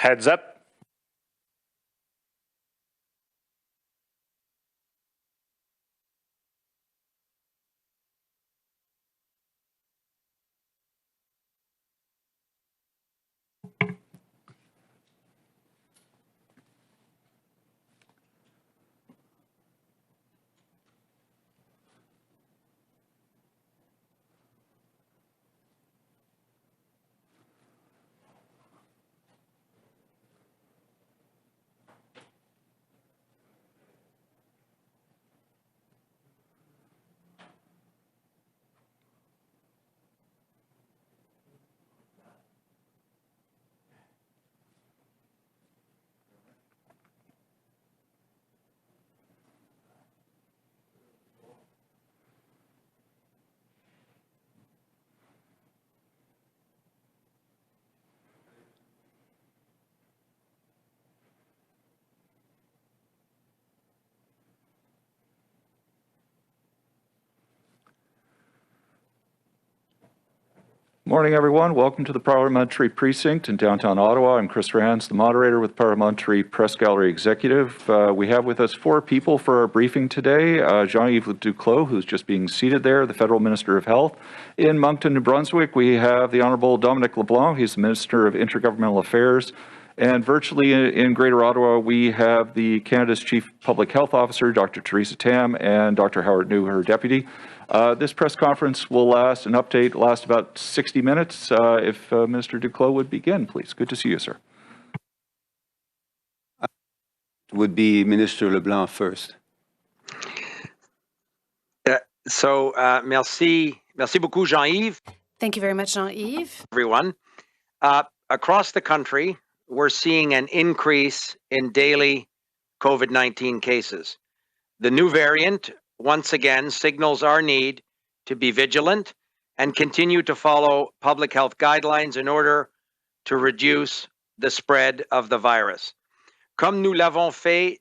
Heads up. Morning, everyone. Welcome to the Parliamentary Precinct in downtown Ottawa. I'm Chris Rands, the moderator with Parliamentary Press Gallery Executive. We have with us 4 people for our briefing today. Jean-Yves Duclos, who's just being seated there, the Federal Minister of Health. In Moncton, New Brunswick, we have the Honourable Dominic LeBlanc. He's the Minister of Intergovernmental Affairs. And virtually in Greater Ottawa, we have the Canada's Chief Public Health Officer, Dr. Theresa Tam, and Dr. Howard New, her deputy. This press conference will last about 60 minutes. If Minister Duclos would begin, please. Good to see you, sir. Would be Minister LeBlanc first. Merci beaucoup, Jean-Yves. Thank you very much, Jean-Yves. Everyone. Across the country, we're seeing an increase in daily COVID-19 cases. The new variant, once again, signals our need to be vigilant and continue to follow public health guidelines in order to reduce the spread of the virus. Comme nous l'avons fait.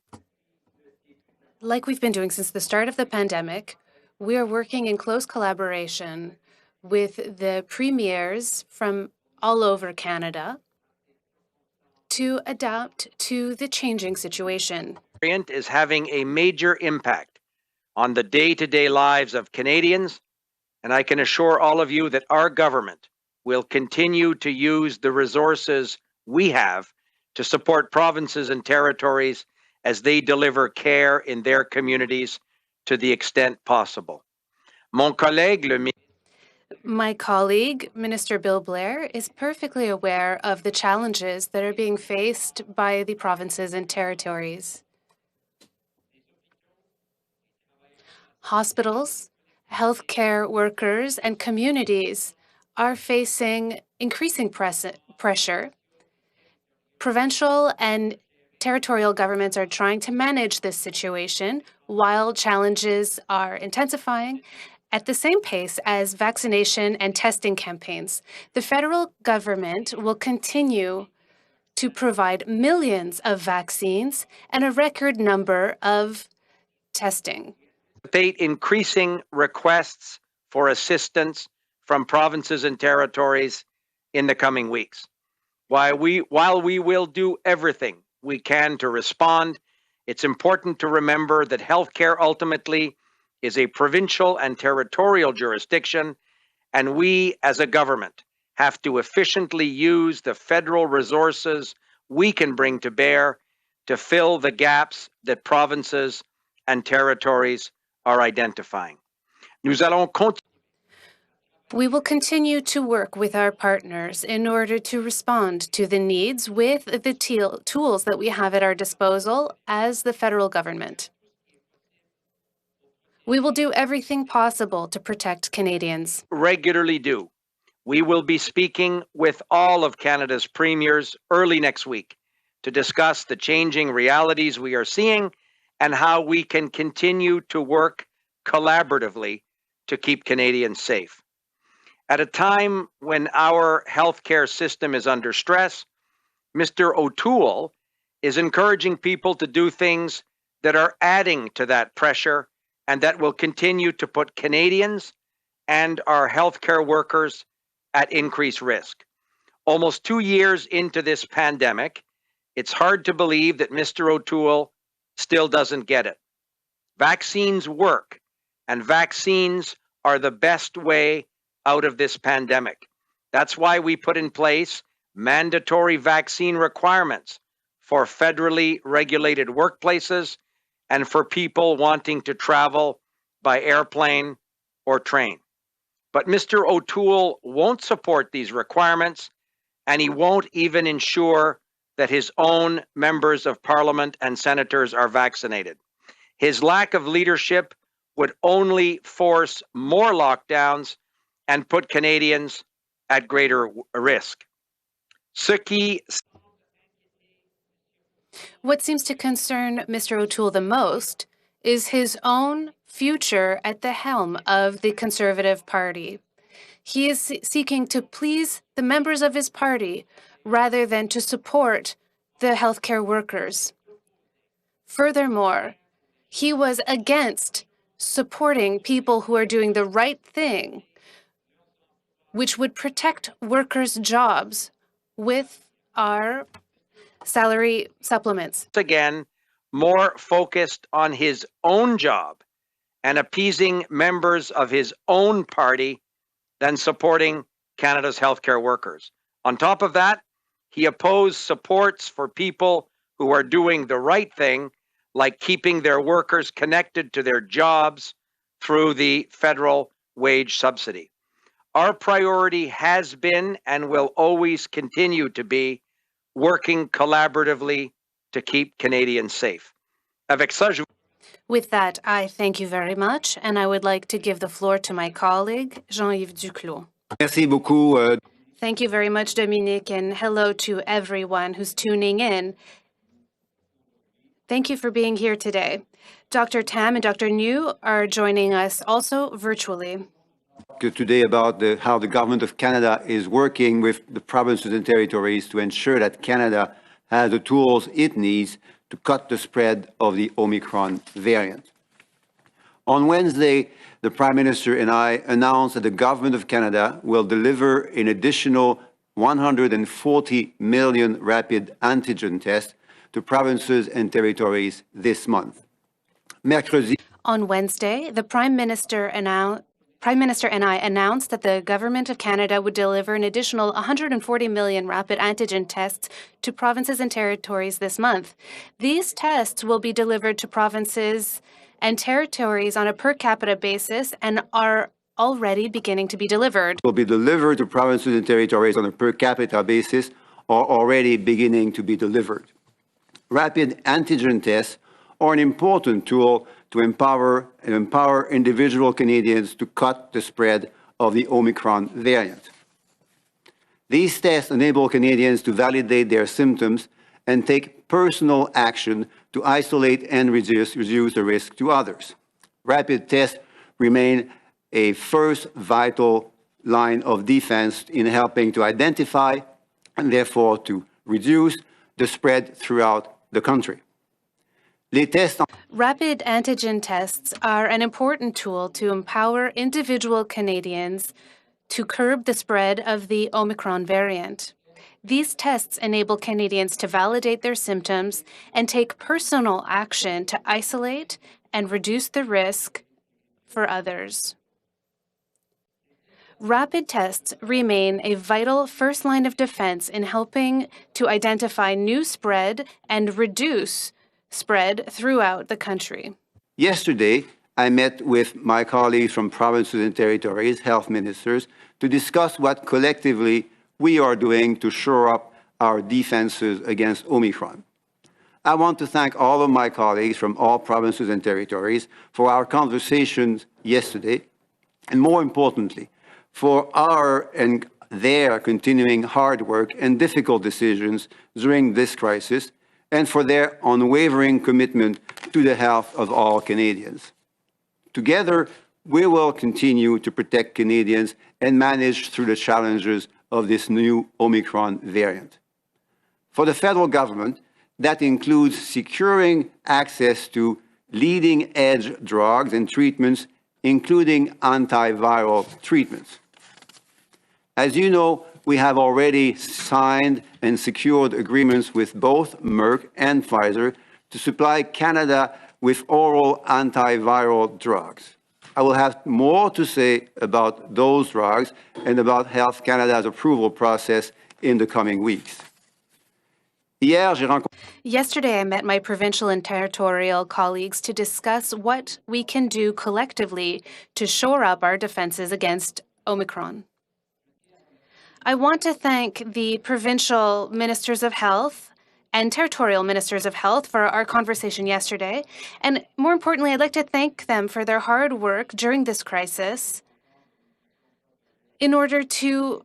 Like we've been doing since the start of the pandemic, we are working in close collaboration with the premiers from all over Canada to adapt to the changing situation. Variant is having a major impact on the day-to-day lives of Canadians, and I can assure all of you that our government will continue to use the resources we have to support provinces and territories as they deliver care in their communities to the extent possible. My colleague, Minister Bill Blair, is perfectly aware of the challenges that are being faced by the provinces and territories. Hospitals, healthcare workers, and communities are facing increasing pressure. Provincial and territorial governments are trying to manage this situation while challenges are intensifying at the same pace as vaccination and testing campaigns. The federal government will continue to provide millions of vaccines and a record number of testing. Increasing requests for assistance from provinces and territories in the coming weeks. While we will do everything we can to respond, it's important to remember that healthcare ultimately is a provincial and territorial jurisdiction, and we as a government have to efficiently use the federal resources we can bring to bear to fill the gaps that provinces and territories are identifying. We will continue to work with our partners in order to respond to the needs with the tools that we have at our disposal as the federal government. We will do everything possible to protect Canadians. Regularly do. We will be speaking with all of Canada's premiers early next week to discuss the changing realities we are seeing and how we can continue to work collaboratively to keep Canadians safe. At a time when our healthcare system is under stress, Mr. O'Toole is encouraging people to do things that are adding to that pressure and that will continue to put Canadians and our healthcare workers at increased risk. Almost 2 years into this pandemic, It's hard to believe that Mr. O'Toole still doesn't get it. Vaccines work, and vaccines are the best way out of this pandemic. That's why we put in place mandatory vaccine requirements for federally regulated workplaces and for people wanting to travel by airplane or train. But Mr. O'Toole won't support these requirements, and he won't even ensure that his own members of parliament and senators are vaccinated. His lack of leadership would only force more lockdowns and put Canadians at greater risk. What seems to concern Mr. O'Toole the most is his own future at the helm of the Conservative Party. He is seeking to please the members of his party rather than to support the healthcare workers. Furthermore, he was against supporting people who are doing the right thing, which would protect workers' jobs with our salary supplements. Again, more focused on his own job and appeasing members of his own party than supporting Canada's healthcare workers. On top of that, he opposed supports for people who are doing the right thing, like keeping their workers connected to their jobs through the federal wage subsidy. Our priority has been and will always continue to be working collaboratively to keep Canadians safe. With that, I thank you very much, and I would like to give the floor to my colleague, Jean-Yves Duclos. Merci beaucoup. Thank you very much, Dominique, and hello to everyone who's tuning in. Thank you for being here today. Dr. Tam and Dr. New are joining us also virtually. Today about how the Government of Canada is working with the provinces and territories to ensure that Canada has the tools it needs to cut the spread of the Omicron variant. On Wednesday, the Prime Minister and I announced that the Government of Canada will deliver an additional 140 million rapid antigen tests to provinces and territories this month. On Wednesday, the Prime Minister and I announced that the Government of Canada would deliver an additional 140 million rapid antigen tests to provinces and territories this month. These tests will be delivered to provinces and territories on a per capita basis and are already beginning to be delivered. Will be delivered to provinces and territories on a per capita basis or already beginning to be delivered. Rapid antigen tests are an important tool to empower individual Canadians to cut the spread of the Omicron variant. These tests enable Canadians to validate their symptoms and take personal action to isolate and reduce the risk to others. Rapid tests remain a first vital line of defense in helping to identify and therefore to reduce the spread throughout the country. Rapid antigen tests are an important tool to empower individual Canadians to curb the spread of the Omicron variant. These tests enable Canadians to validate their symptoms and take personal action to isolate and reduce the risk for others. Rapid tests remain a vital first line of defense in helping to identify new spread and reduce spread throughout the country. Yesterday, I met with my colleagues from provinces and territories, health ministers, to discuss what collectively we are doing to shore up our defenses against Omicron. I want to thank all of my colleagues from all provinces and territories for our conversations yesterday, and more importantly, for our and their continuing hard work and difficult decisions during this crisis, and for their unwavering commitment to the health of all Canadians. Together, we will continue to protect Canadians and manage through the challenges of this new Omicron variant. For the federal government, that includes securing access to leading-edge drugs and treatments, including antiviral treatments. As you know, we have already signed and secured agreements with both Merck and Pfizer to supply Canada with oral antiviral drugs. I will have more to say about those drugs and about Health Canada's approval process in the coming weeks. Yesterday, I met my provincial and territorial colleagues to discuss what we can do collectively to shore up our defenses against Omicron. I want to thank the provincial ministers of health and territorial ministers of health for our conversation yesterday. And more importantly, I'd like to thank them for their hard work during this crisis in order to,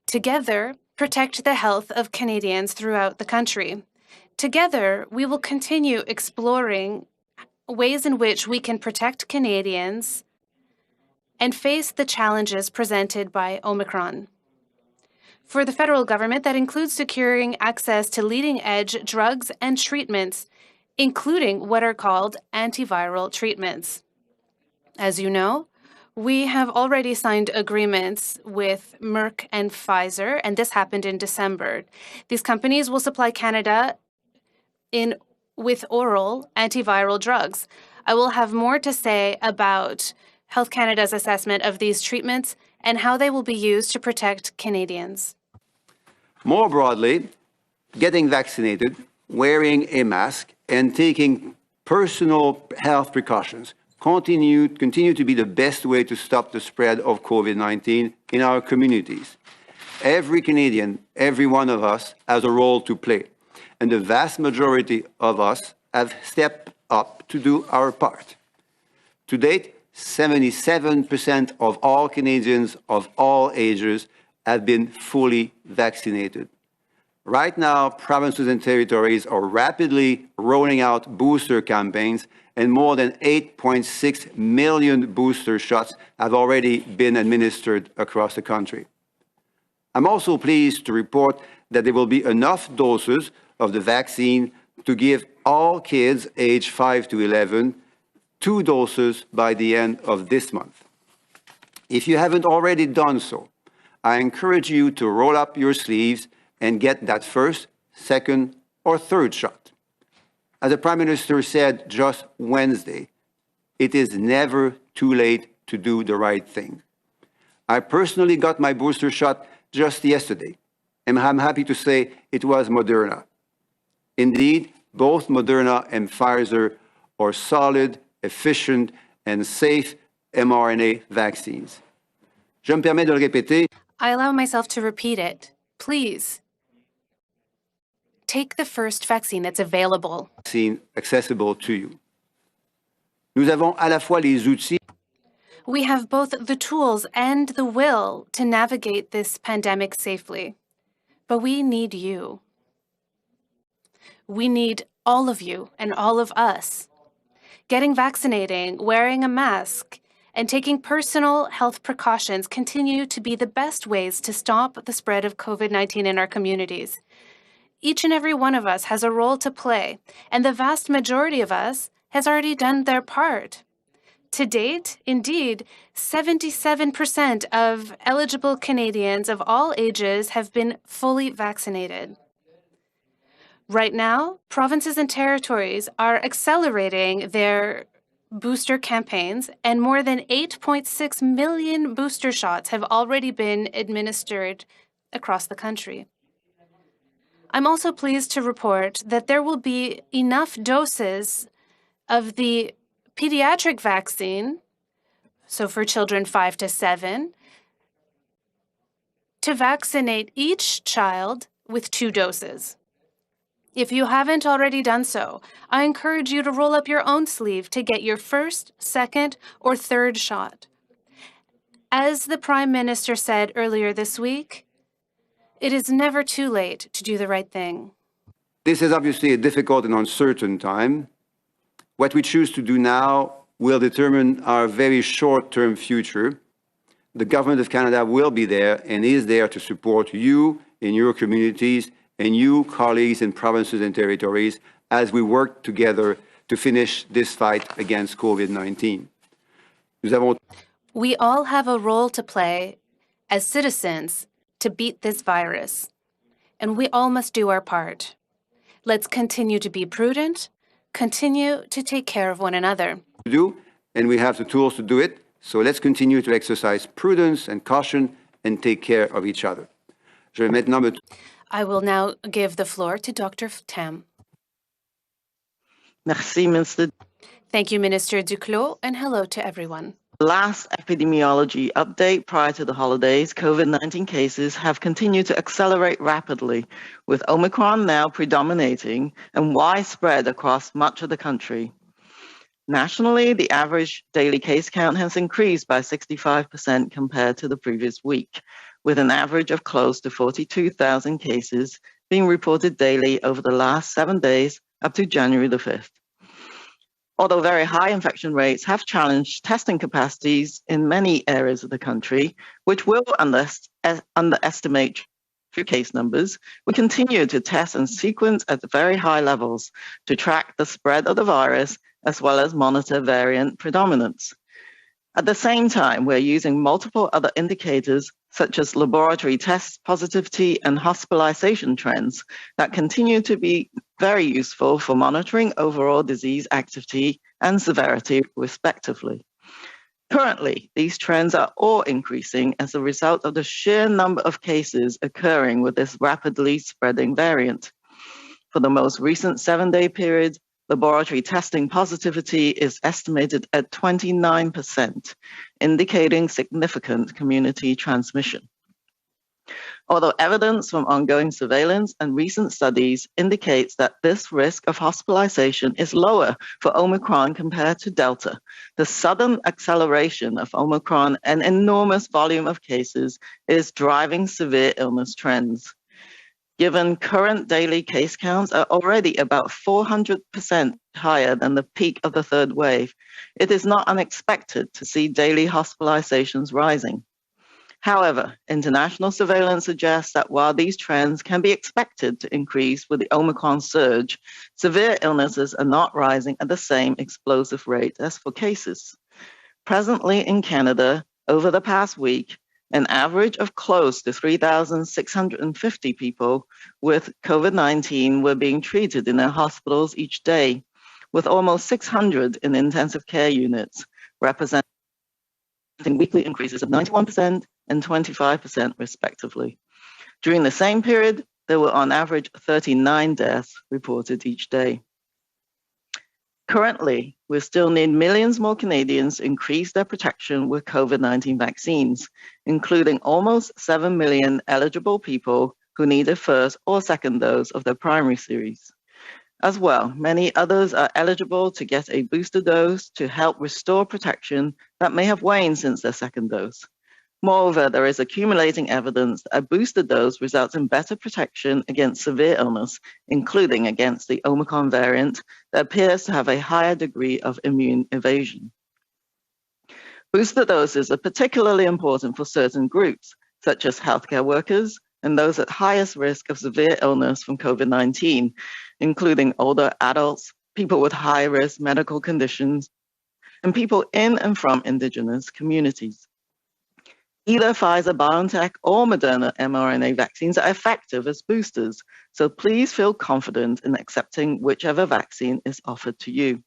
together, protect the health of Canadians throughout the country. Together, we will continue exploring ways in which we can protect Canadians and face the challenges presented by Omicron. For the federal government, that includes securing access to leading-edge drugs and treatments, including what are called antiviral treatments. As you know, we have already signed agreements with Merck and Pfizer, and this happened in December. These companies will supply Canada with oral antiviral drugs. I will have more to say about Health Canada's assessment of these treatments and how they will be used to protect Canadians. More broadly, getting vaccinated, wearing a mask, and taking personal health precautions continue to be the best way to stop the spread of COVID-19 in our communities. Every Canadian, every one of us, has a role to play, and the vast majority of us have stepped up to do our part. To date, 77% of all Canadians of all ages have been fully vaccinated. Right now, provinces and territories are rapidly rolling out booster campaigns, and more than 8.6 million booster shots have already been administered across the country. I'm also pleased to report that there will be enough doses of the vaccine to give all kids aged 5 to 11 2 doses by the end of this month. If you haven't already done so, I encourage you to roll up your sleeves and get that first, second, or third shot. As the Prime Minister said just Wednesday, it is never too late to do the right thing. I personally got my booster shot just yesterday, and I'm happy to say it was Moderna. Indeed, both Moderna and Pfizer are solid, efficient, and safe mRNA vaccines. Je me permets de le répéter. I allow myself to repeat it. Please, take the first vaccine that's available. Vaccine accessible to you. Nous avons à la fois les outils. We have both the tools and the will to navigate this pandemic safely. But we need you. We need all of you and all of us. Getting vaccinating, wearing a mask, and taking personal health precautions continue to be the best ways to stop the spread of COVID-19 in our communities. Each and every one of us has a role to play, and the vast majority of us has already done their part. To date, indeed, 77% of eligible Canadians of all ages have been fully vaccinated. Right now, provinces and territories are accelerating their booster campaigns, and more than 8.6 million booster shots have already been administered across the country. I'm also pleased to report that there will be enough doses of the pediatric vaccine, so for children 5 to 7, to vaccinate each child with 2 doses. If you haven't already done so, I encourage you to roll up your own sleeve to get your first, second, or third shot. As the Prime Minister said earlier this week, it is never too late to do the right thing. This is obviously a difficult and uncertain time. What we choose to do now will determine our very short-term future. The Government of Canada will be there and is there to support you in your communities and you, colleagues in provinces and territories, as we work together to finish this fight against COVID-19. We all have a role to play as citizens to beat this virus, and we all must do our part. Let's continue to be prudent, continue to take care of one another. And we have the tools to do it, so let's continue to exercise prudence and caution and take care of each other. I will now give the floor to Dr. Tam. Merci, Minister. Thank you, Minister Duclos, and hello to everyone. Last epidemiology update prior to the holidays, COVID-19 cases have continued to accelerate rapidly, with Omicron now predominating and widespread across much of the country. Nationally, the average daily case count has increased by 65% compared to the previous week, with an average of close to 42,000 cases being reported daily over the last 7 days up to January the 5th. Although very high infection rates have challenged testing capacities in many areas of the country, which will underestimate true case numbers, we continue to test and sequence at very high levels to track the spread of the virus as well as monitor variant predominance. At the same time, we're using multiple other indicators such as laboratory test positivity and hospitalization trends that continue to be very useful for monitoring overall disease activity and severity, respectively. Currently, these trends are all increasing as a result of the sheer number of cases occurring with this rapidly spreading variant. For the most recent 7-day period, laboratory testing positivity is estimated at 29%, indicating significant community transmission. Although evidence from ongoing surveillance and recent studies indicates that this risk of hospitalization is lower for Omicron compared to Delta, the sudden acceleration of Omicron and enormous volume of cases is driving severe illness trends. Given current daily case counts are already about 400% higher than the peak of the third wave, it is not unexpected to see daily hospitalizations rising. However, international surveillance suggests that while these trends can be expected to increase with the Omicron surge, severe illnesses are not rising at the same explosive rate as for cases. Presently in Canada, over the past week, an average of close to 3,650 people with COVID-19 were being treated in their hospitals each day, with almost 600 in intensive care units, representing weekly increases of 91% and 25% respectively. During the same period, there were on average 39 deaths reported each day. Currently, we still need millions more Canadians to increase their protection with COVID-19 vaccines, including almost 7 million eligible people who need a first or second dose of their primary series. As well, many others are eligible to get a booster dose to help restore protection that may have waned since their second dose. Moreover, there is accumulating evidence that a booster dose results in better protection against severe illness, including against the Omicron variant that appears to have a higher degree of immune evasion. Booster doses are particularly important for certain groups, such as healthcare workers and those at highest risk of severe illness from COVID-19, including older adults, people with high-risk medical conditions, and people in and from Indigenous communities. Either Pfizer-BioNTech or Moderna mRNA vaccines are effective as boosters, so please feel confident in accepting whichever vaccine is offered to you.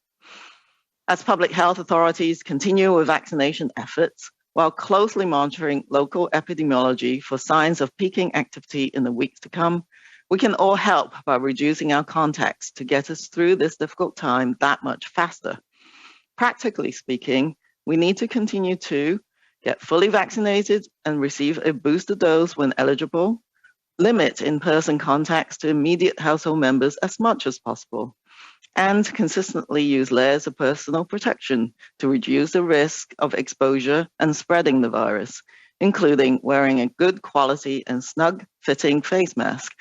As public health authorities continue with vaccination efforts, while closely monitoring local epidemiology for signs of peaking activity in the weeks to come, we can all help by reducing our contacts to get us through this difficult time that much faster. Practically speaking, we need to continue to get fully vaccinated and receive a booster dose when eligible, limit in-person contacts to immediate household members as much as possible, and consistently use layers of personal protection to reduce the risk of exposure and spreading the virus, including wearing a good quality and snug-fitting face mask,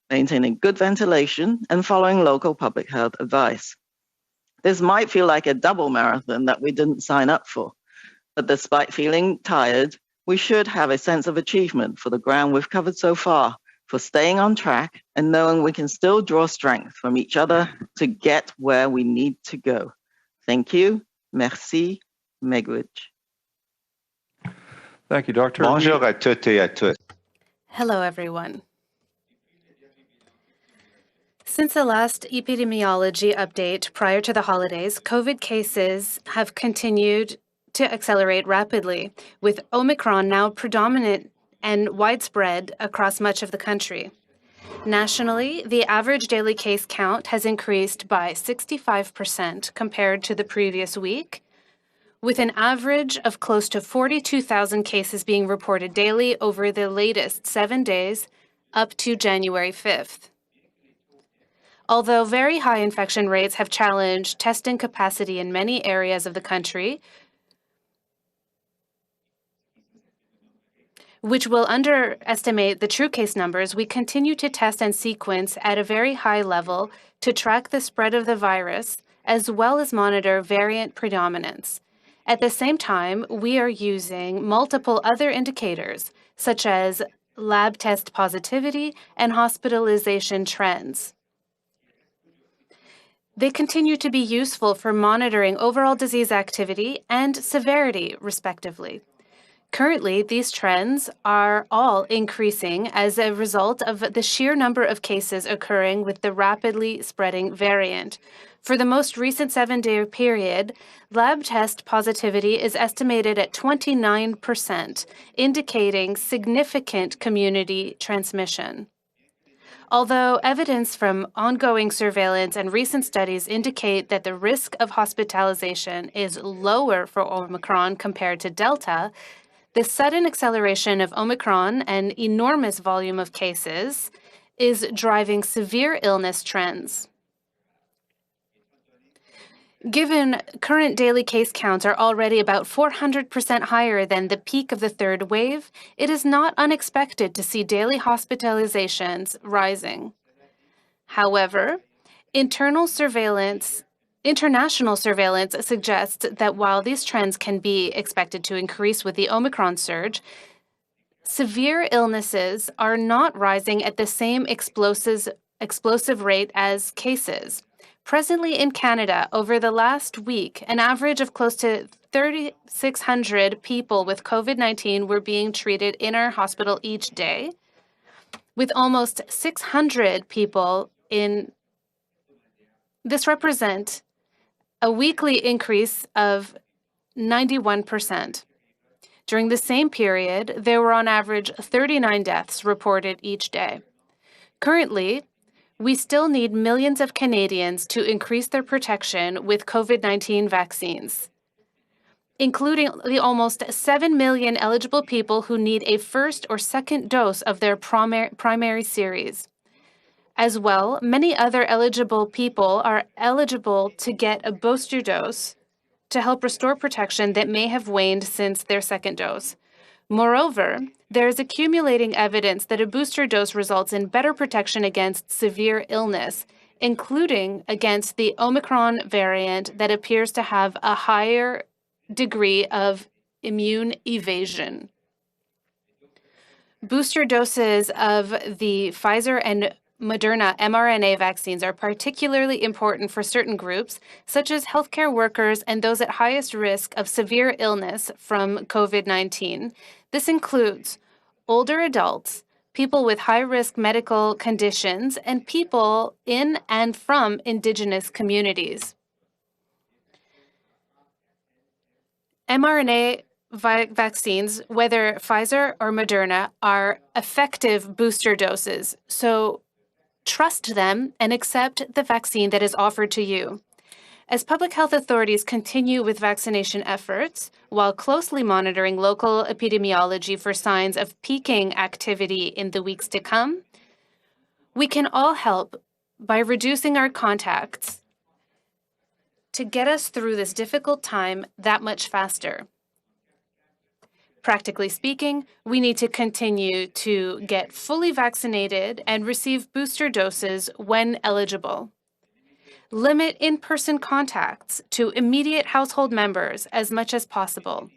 maintaining good ventilation, and following local public health advice. This might feel like a double marathon that we didn't sign up for, but despite feeling tired, we should have a sense of achievement for the ground we've covered so far, for staying on track and knowing we can still draw strength from each other to get where we need to go. Thank you. Merci. Megwich. Thank you, Dr. Bonjour à toutes et à tous. Hello, everyone. Since the last epidemiology update prior to the holidays, COVID cases have continued to accelerate rapidly, with Omicron now predominant and widespread across much of the country. Nationally, the average daily case count has increased by 65% compared to the previous week, with an average of close to 42,000 cases being reported daily over the latest 7 days up to January 5th. Although very high infection rates have challenged testing capacity in many areas of the country, which will underestimate the true case numbers, we continue to test and sequence at a very high level to track the spread of the virus, as well as monitor variant predominance. At the same time, we are using multiple other indicators, such as lab test positivity and hospitalization trends. They continue to be useful for monitoring overall disease activity and severity, respectively. Currently, these trends are all increasing as a result of the sheer number of cases occurring with the rapidly spreading variant. For the most recent 7-day period, lab test positivity is estimated at 29%, indicating significant community transmission. Although evidence from ongoing surveillance and recent studies indicate that the risk of hospitalization is lower for Omicron compared to Delta, the sudden acceleration of Omicron and enormous volume of cases is driving severe illness trends. Given current daily case counts are already about 400% higher than the peak of the third wave, it is not unexpected to see daily hospitalizations rising. However, international surveillance suggests that while these trends can be expected to increase with the Omicron surge, severe illnesses are not rising at the same explosive rate as cases. Presently in Canada, over the last week, an average of close to 3,600 people with COVID-19 were being treated in our hospital each day, with almost 600 people in. This represents a weekly increase of 91%. During the same period, there were on average 39 deaths reported each day. Currently, we still need millions of Canadians to increase their protection with COVID-19 vaccines, including the almost 7 million eligible people who need a first or second dose of their primary series. As well, many other eligible people are eligible to get a booster dose to help restore protection that may have waned since their second dose. Moreover, there is accumulating evidence that a booster dose results in better protection against severe illness, including against the Omicron variant that appears to have a higher degree of immune evasion. Booster doses of the Pfizer and Moderna mRNA vaccines are particularly important for certain groups, such as healthcare workers and those at highest risk of severe illness from COVID-19. This includes older adults, people with high-risk medical conditions, and people in and from Indigenous communities. mRNA vaccines, whether Pfizer or Moderna, are effective booster doses, so trust them and accept the vaccine that is offered to you. As public health authorities continue with vaccination efforts, while closely monitoring local epidemiology for signs of peaking activity in the weeks to come, we can all help by reducing our contacts to get us through this difficult time that much faster. Practically speaking, we need to continue to get fully vaccinated and receive booster doses when eligible. Limit in-person contacts to immediate household members as much as possible.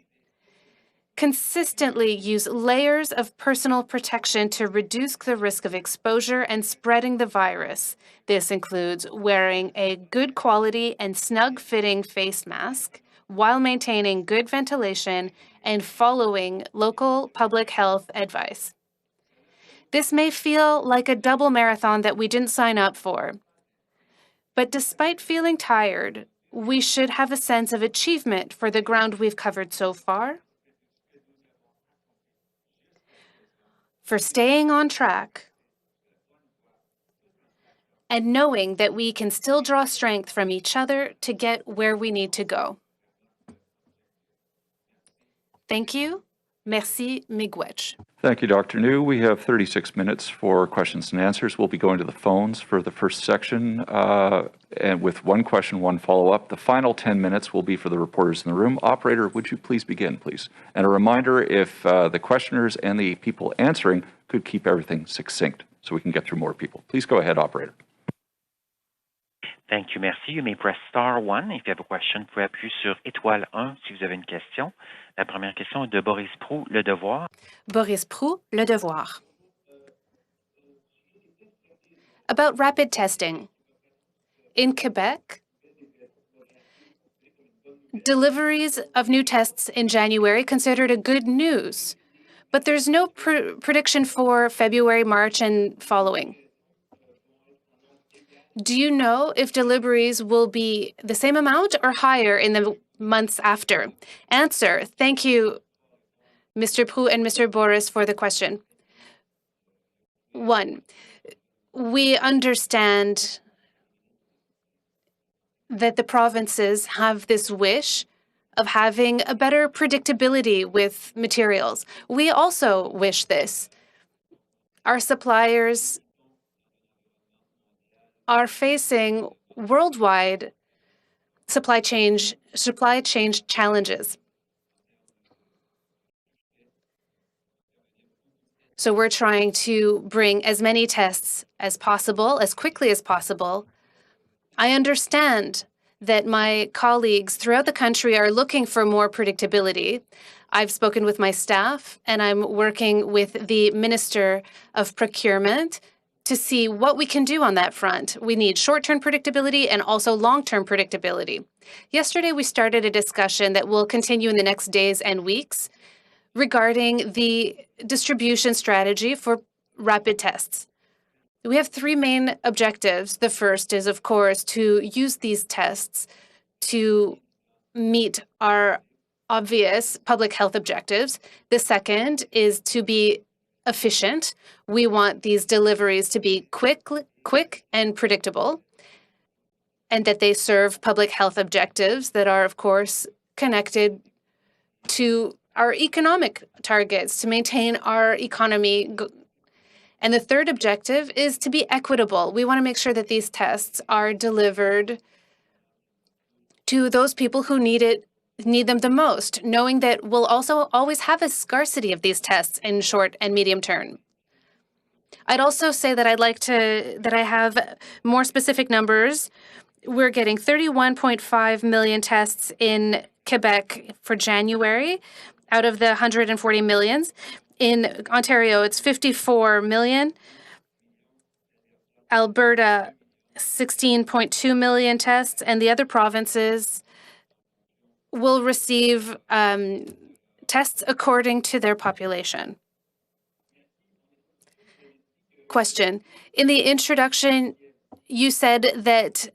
Consistently use layers of personal protection to reduce the risk of exposure and spreading the virus. This includes wearing a good quality and snug-fitting face mask while maintaining good ventilation and following local public health advice. This may feel like a double marathon that we didn't sign up for. But despite feeling tired, we should have a sense of achievement for the ground we've covered so far, for staying on track, and knowing that we can still draw strength from each other to get where we need to go. Thank you. Merci, miigwech. Thank you, Dr. New. We have 36 minutes for questions and answers. We'll be going to the phones for the first section, and with one question, one follow-up. The final 10 minutes will be for the reporters in the room. Operator, would you please begin, please? And a reminder, if the questioners and the people answering could keep everything succinct so we can get through more people. Please go ahead, operator. Thank you, merci. You may press star 1 if you have a question. Vous pouvez appuyer sur étoile 1 si vous avez une question. La première question est de Boris Proulx, Le Devoir. Boris Proulx, Le Devoir. About rapid testing. In Quebec, deliveries of new tests in January considered a good news, but there's no prediction for February, March, and following. Do you know if deliveries will be the same amount or higher in the months after? Answer. Thank you, Mr. Proulx and Mr. Boris, for the question. 1. We understand that the provinces have this wish of having a better predictability with materials. We also wish this. Our suppliers are facing worldwide supply chain challenges. So we're trying to bring as many tests as possible, as quickly as possible. I understand that my colleagues throughout the country are looking for more predictability. I've spoken with my staff, and I'm working with the Minister of Procurement to see what we can do on that front. We need short-term predictability and also long-term predictability. Yesterday, we started a discussion that will continue in the next days and weeks regarding the distribution strategy for rapid tests. We have 3 main objectives. The first is, of course, to use these tests to meet our obvious public health objectives. The second is to be efficient. We want these deliveries to be quick and predictable, and that they serve public health objectives that are, of course, connected to our economic targets, to maintain our economy. And the third objective is to be equitable. We want to make sure that these tests are delivered to those people who need them the most, knowing that we'll also always have a scarcity of these tests in short and medium term. I'd also say that I have more specific numbers. We're getting 31.5 million tests in Quebec for January out of the 140 millions. In Ontario, it's 54 million. Alberta, 16.2 million tests, and the other provinces will receive tests according to their population. Question. In the introduction, you said that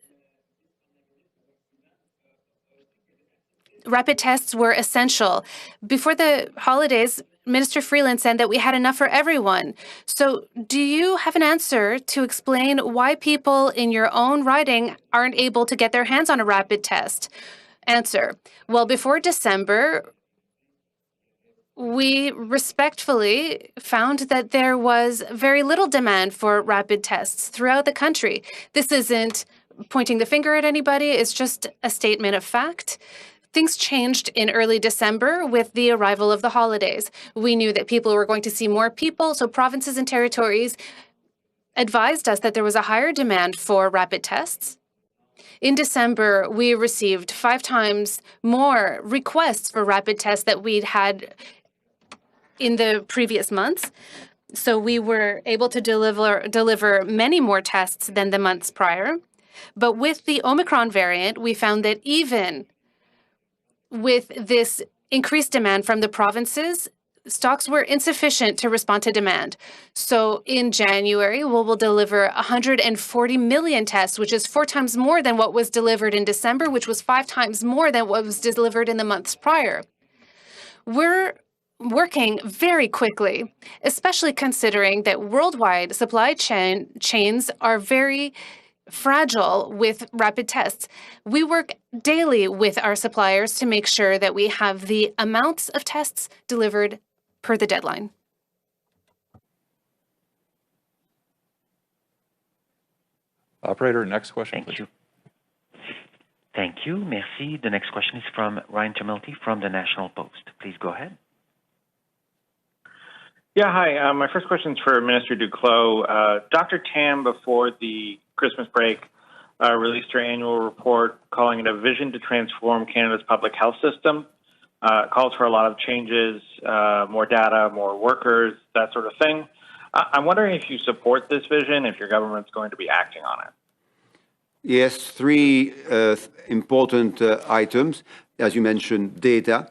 rapid tests were essential. Before the holidays, Minister Freeland said that we had enough for everyone. So do you have an answer to explain why people in your own riding aren't able to get their hands on a rapid test? Answer. Well, before December, we respectfully found that there was very little demand for rapid tests throughout the country. This isn't pointing the finger at anybody. It's just a statement of fact. Things changed in early December with the arrival of the holidays. We knew that people were going to see more people, so provinces and territories advised us that there was a higher demand for rapid tests. In December, we received 5 times more requests for rapid tests that we'd had in the previous months. So we were able to deliver many more tests than the months prior. But with the Omicron variant, we found that even with this increased demand from the provinces, stocks were insufficient to respond to demand. So in January, we will deliver 140 million tests, which is 4 times more than what was delivered in December, which was 5 times more than what was delivered in the months prior. We're working very quickly, especially considering that worldwide supply chains are very fragile with rapid tests. We work daily with our suppliers to make sure that we have the amounts of tests delivered per the deadline. Operator, next question, Thank please. you. Thank you. Merci. The next question is from Ryan Tumulty from the National Post. Please go ahead. Yeah, hi. My first question is for Minister Duclos. Dr. Tam, before the Christmas break, released her annual report calling it a vision to transform Canada's public health system. Calls for a lot of changes, more data, more workers, that sort of thing. I'm wondering if you support this vision, if your government's going to be acting on it. Yes, 3 important items, as you mentioned: data,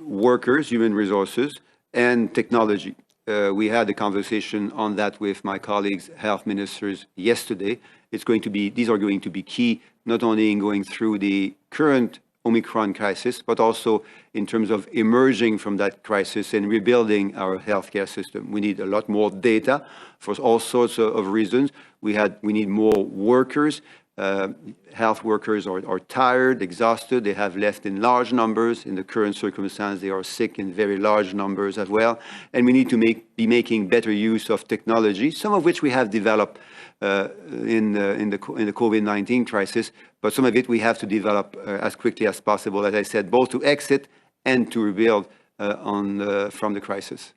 workers, human resources, and technology. We had a conversation on that with my colleagues, health ministers, yesterday. These are going to be key, not only in going through the current Omicron crisis, but also in terms of emerging from that crisis and rebuilding our healthcare system. We need a lot more data for all sorts of reasons. We need more workers. Health workers are tired, exhausted. They have left in large numbers. In the current circumstance, they are sick in very large numbers as well. And we need to be making better use of technology, some of which we have developed in the COVID-19 crisis, but some of it we have to develop as quickly as possible, as I said, both to exit and to rebuild from the crisis.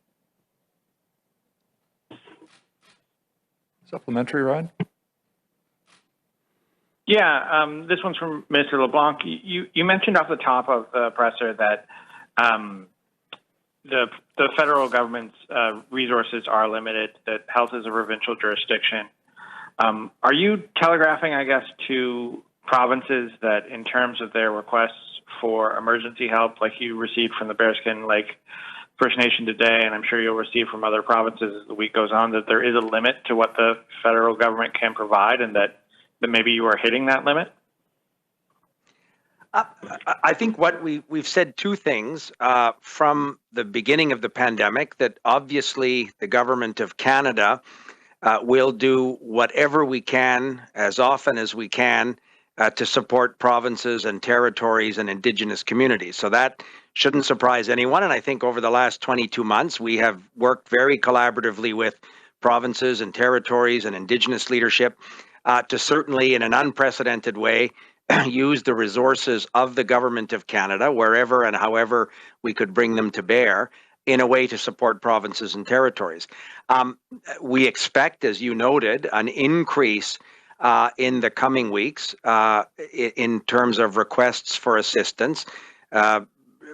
Supplementary, Ryan? Yeah, this one's from Mr. LeBlanc. You mentioned off the top of the presser that the federal government's resources are limited, that health is a provincial jurisdiction. Are you telegraphing, I guess, to provinces that in terms of their requests for emergency help, like you received from the Bearskin Lake First Nation today, and I'm sure you'll receive from other provinces as the week goes on, that there is a limit to what the federal government can provide, and that maybe you are hitting that limit? I think what we've said 2 things from the beginning of the pandemic, that obviously the government of Canada will do whatever we can, as often as we can, to support provinces and territories and Indigenous communities. So that shouldn't surprise anyone. And I think over the last 22 months, we have worked very collaboratively with provinces and territories and Indigenous leadership to certainly, in an unprecedented way, use the resources of the government of Canada, wherever and however we could bring them to bear, in a way to support provinces and territories. We expect, as you noted, an increase in the coming weeks in terms of requests for assistance.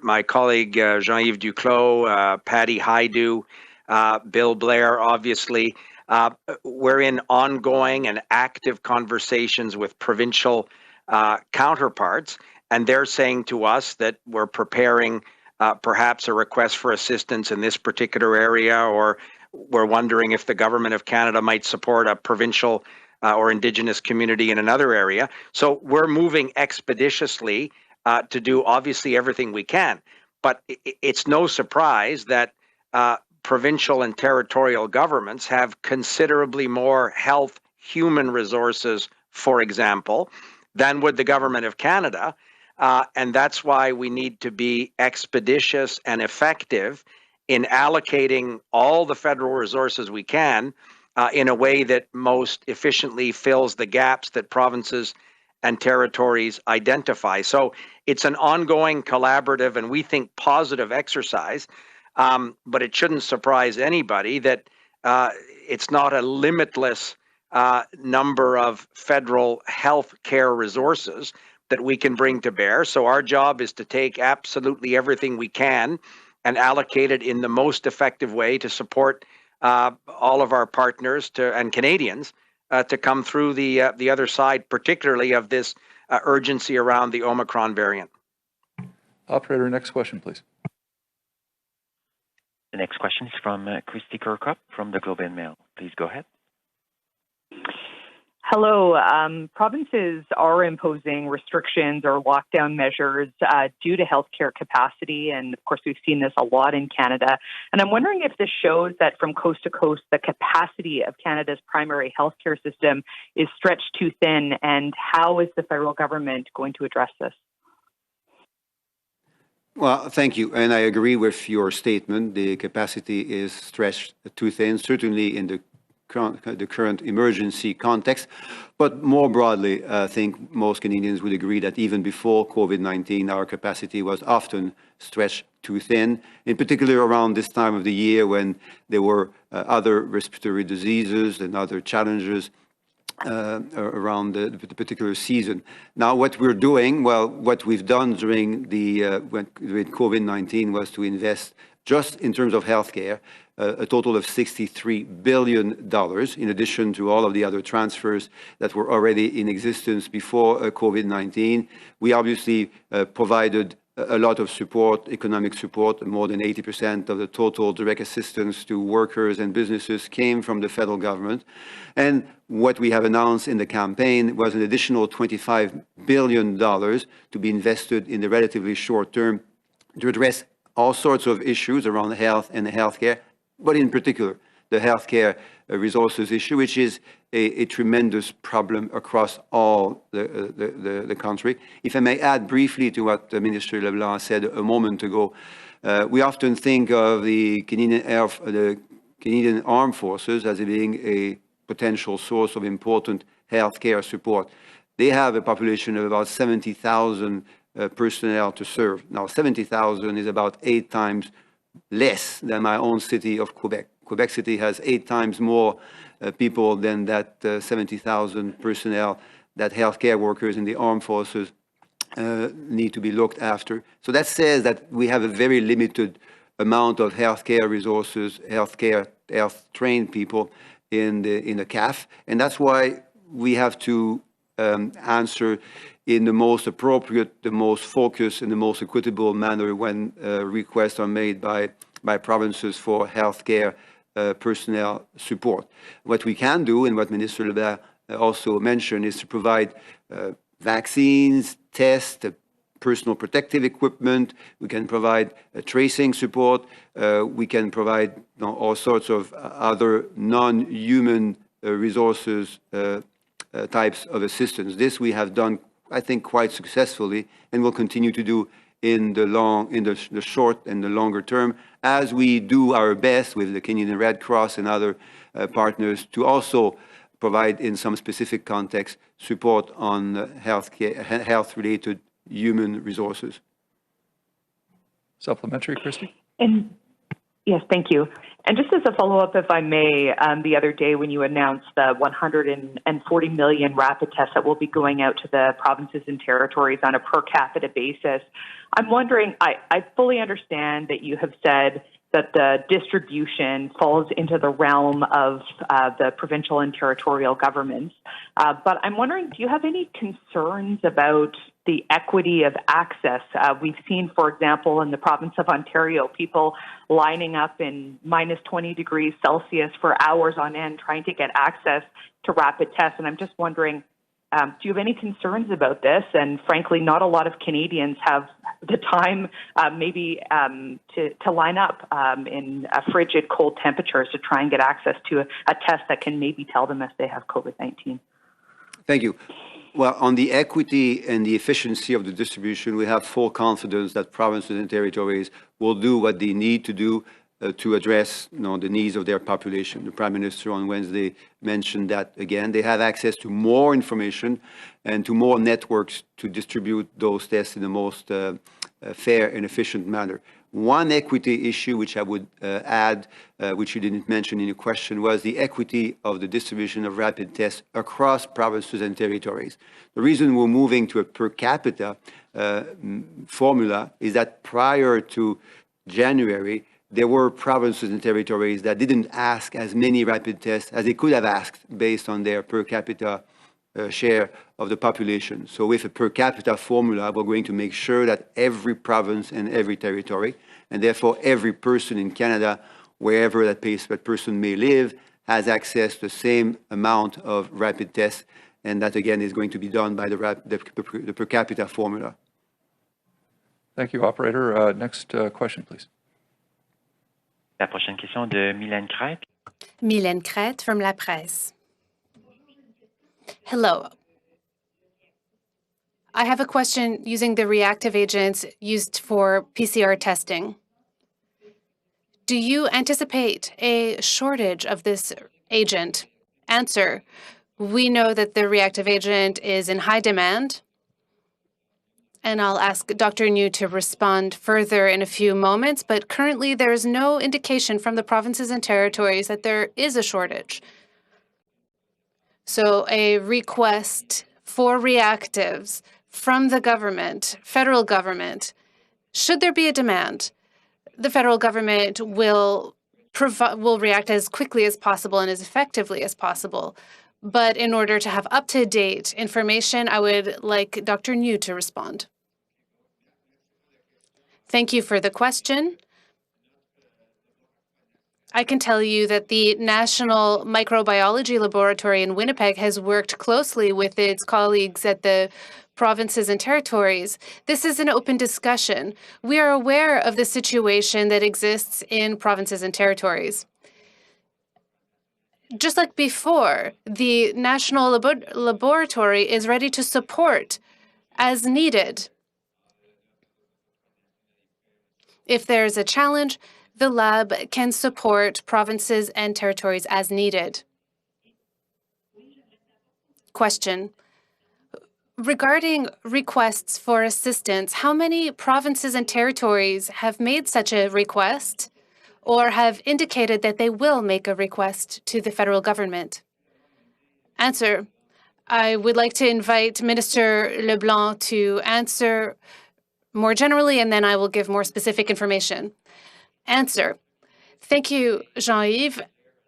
My colleague Jean-Yves Duclos, Patty Haidu, Bill Blair, obviously, we're in ongoing and active conversations with provincial counterparts, and they're saying to us that we're preparing perhaps a request for assistance in this particular area, or we're wondering if the government of Canada might support a provincial or Indigenous community in another area. So we're moving expeditiously to do obviously everything we can. But it's no surprise that provincial and territorial governments have considerably more health human resources, for example, than would the government of Canada. And that's why we need to be expeditious and effective in allocating all the federal resources we can in a way that most efficiently fills the gaps that provinces and territories identify. So it's an ongoing, collaborative, and we think positive exercise. But it shouldn't surprise anybody that it's not a limitless number of federal health care resources that we can bring to bear. So our job is to take absolutely everything we can and allocate it in the most effective way to support all of our partners and Canadians to come through the other side, particularly of this urgency around the Omicron variant. Operator, next question, please. The question is from Christy Kirkup from the Globe and Mail. Please go ahead. Hello. Provinces are imposing restrictions or lockdown measures due to healthcare capacity. And of course, we've seen this a lot in Canada. And I'm wondering if this shows that from coast to coast, the capacity of Canada's primary healthcare system is stretched too thin. And how is the federal government going to address this? Well, thank you. And I agree with your statement. The capacity is stretched too thin, certainly in the current emergency context. But more broadly, I think most Canadians would agree that even before COVID-19, our capacity was often stretched too thin, in particular around this time of the year when there were other respiratory diseases and other challenges around the particular season. Now, what we're doing, well, what we've done during with COVID-19 was to invest just in terms of healthcare, a total of $63 billion, in addition to all of the other transfers that were already in existence before COVID-19. We obviously provided a lot of support, economic support. More than 80% of the total direct assistance to workers and businesses came from the federal government. And what we have announced in the campaign was an additional $25 billion to be invested in the relatively short term to address all sorts of issues around health and healthcare, but in particular, the healthcare resources issue, which is a tremendous problem across all the country. If I may add briefly to what Minister LeBlanc said a moment ago, we often think of the Canadian Armed Forces as being a potential source of important healthcare support. They have a population of about 70,000 personnel to serve. Now, 70,000 is about 8 times less than my own city of Quebec. Quebec City has 8 times more people than that 70,000 personnel that healthcare workers in the armed forces need to be looked after. So that says that we have a very limited amount of healthcare resources, health-trained people in the CAF, and that's why we have to answer in the most appropriate, the most focused, and the most equitable manner when requests are made by provinces for healthcare personnel support. What we can do, and what Minister LeBlanc also mentioned, is to provide vaccines, tests, personal protective equipment. We can provide tracing support. We can provide all sorts of other non-human resources types of assistance. This we have done, I think, quite successfully, and will continue to do in the short and the longer term, as we do our best with the Canadian Red Cross and other partners to also provide, in some specific context, support on health-related human resources. Supplementary, Christy? And yes, thank you. And just as a follow-up, if I may, the other day when you announced the 140 million rapid tests that will be going out to the provinces and territories on a per capita basis, I'm wondering, I fully understand that you have said that the distribution falls into the realm of the provincial and territorial governments. But I'm wondering, do you have any concerns about the equity of access? We've seen, for example, in the province of Ontario, people lining up in minus 20 degrees Celsius for hours on end trying to get access to rapid tests. And I'm just wondering, do you have any concerns about this? And frankly, not a lot of Canadians have the time to line up in frigid, cold temperatures to try and get access to a test that can maybe tell them if they have COVID-19. Thank you. Well, on the equity and the efficiency of the distribution, we have full confidence that provinces and territories will do what they need to do to address the needs of their population. The Prime Minister on Wednesday mentioned that again. They have access to more information and to more networks to distribute those tests in the most fair and efficient manner. One equity issue which I would add, which you didn't mention in your question, was the equity of the distribution of rapid tests across provinces and territories. The reason we're moving to a per capita formula is that prior to January, there were provinces and territories that didn't ask as many rapid tests as they could have asked based on their per capita share of the population. So with a per capita formula, we're going to make sure that every province and every territory, and therefore every person in Canada, wherever that person may live, has access to the same amount of rapid tests, and that again is going to be done by the per capita formula. Thank you, operator. Next question, please. La prochaine question de Mylène Crête. Mylène Crête from La Presse. Hello. I have a question using the reactive agents used for PCR testing. Do you anticipate a shortage of this agent? Answer: we know that the reactive agent is in high demand. And I'll ask Dr. New to respond further in a few moments, but currently there is no indication from the provinces and territories that there is a shortage. So a request for reactives from the government, federal government, should there be a demand, the federal government will react as quickly as possible and as effectively as possible. But in order to have up-to-date information, I would like Dr. New to respond. Thank you for the question. I can tell you that the National Microbiology Laboratory in Winnipeg has worked closely with its colleagues at the provinces and territories. This is an open discussion. We are aware of the situation that exists in provinces and territories. Just like before, the National Laboratory is ready to support as needed. If there's a challenge, the lab can support provinces and territories as needed. Question: regarding requests for assistance, how many provinces and territories have made such a request or have indicated that they will make a request to the federal government? Answer: I would like to invite Minister LeBlanc to answer more generally, and then I will give more specific information. Answer: thank you, Jean-Yves.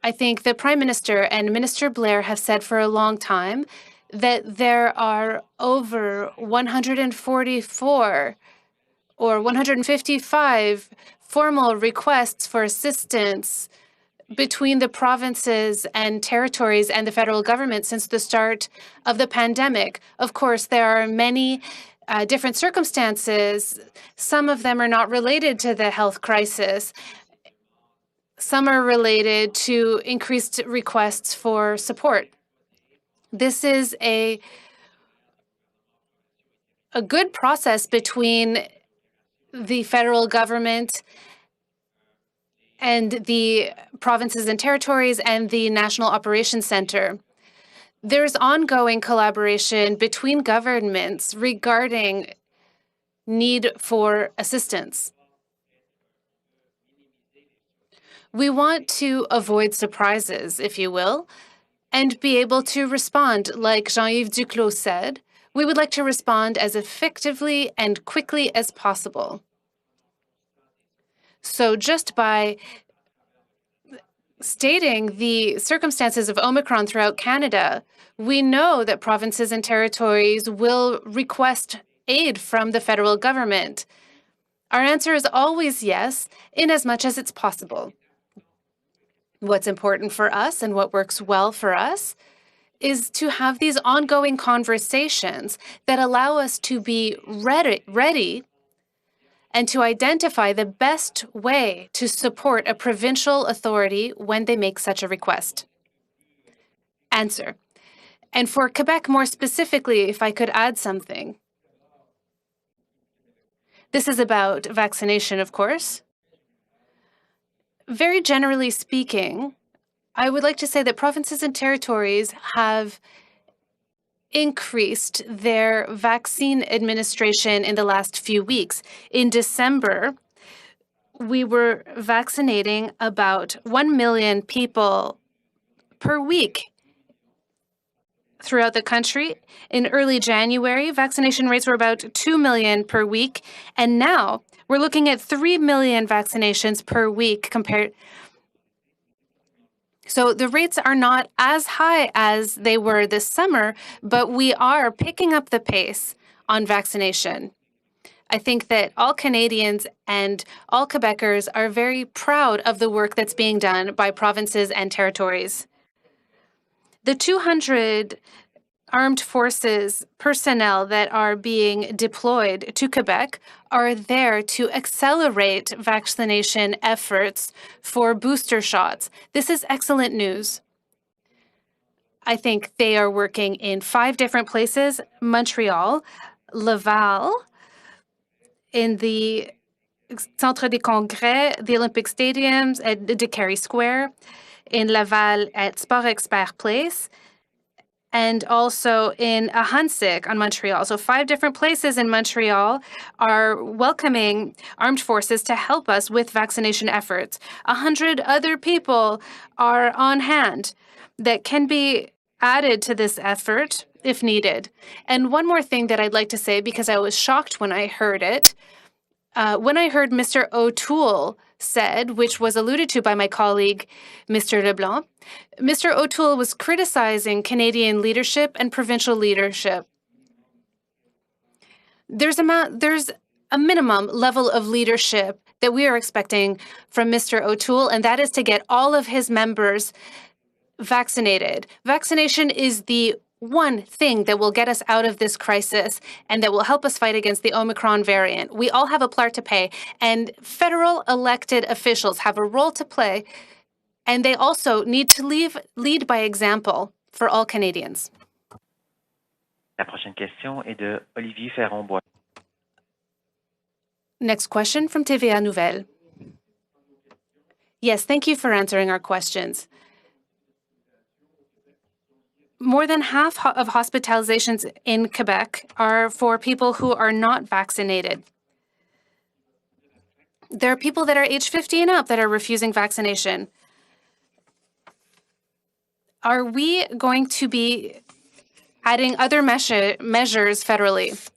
I think the Prime Minister and Minister Blair have said for a long time that there are over 144 or 155 formal requests for assistance between the provinces and territories and the federal government since the start of the pandemic. Of course, there are many different circumstances. Some of them are not related to the health crisis. Some are related to increased requests for support. This is a good process between the federal government and the provinces and territories and the National Operations Center. There's ongoing collaboration between governments regarding need for assistance. We want to avoid surprises, if you will, and be able to respond, like Jean-Yves Duclos said. We would like to respond as effectively and quickly as possible. So just by stating the circumstances of Omicron throughout Canada, we know that provinces and territories will request aid from the federal government. Our answer is always yes, in as much as it's possible. What's important for us and what works well for us is to have these ongoing conversations that allow us to be ready and to identify the best way to support a provincial authority when they make such a request. Answer: and for Quebec more specifically, if I could add something. This is about vaccination, of course. Very generally speaking, I would like to say that provinces and territories have increased their vaccine administration in the last few weeks. In December, we were vaccinating about 1 million people per week throughout the country. In early January, vaccination rates were about 2 million per week, and now we're looking at 3 million vaccinations per week compared. So the rates are not as high as they were this summer, but we are picking up the pace on vaccination. I think that all Canadians and all Quebecers are very proud of the work that's being done by provinces and territories. The 200 armed forces personnel that are being deployed to Quebec are there to accelerate vaccination efforts for booster shots. This is excellent news. I think they are working in 5 different places: Montreal, Laval, in the Centre des Congrès, the Olympic Stadiums at de Carey Square, in Laval at Sport Expert Place, and also in Ahuntsic on Montreal. So 5 different places in Montreal are welcoming armed forces to help us with vaccination efforts. 100 other people are on hand that can be added to this effort if needed. And one more thing that I'd like to say, because I was shocked when I heard it, when I heard Mr. O'Toole said, which was alluded to by my colleague, Mr. LeBlanc, Mr. O'Toole was criticizing Canadian leadership and provincial leadership. There's a minimum level of leadership that we are expecting from Mr. O'Toole, and that is to get all of his members vaccinated. Vaccination is the one thing that will get us out of this crisis and that will help us fight against the Omicron variant. We all have a part to play, and federal elected officials have a role to play, and they also need to lead by example for all Canadians. La prochaine question est de Olivier Ferron-Bois. Next question from TVA Nouvelle. Yes, thank you for answering our questions. More than half of hospitalizations in Quebec are for people who are not vaccinated. There are people that are age 50 and up that are refusing vaccination. Are we going to be adding other measures federally?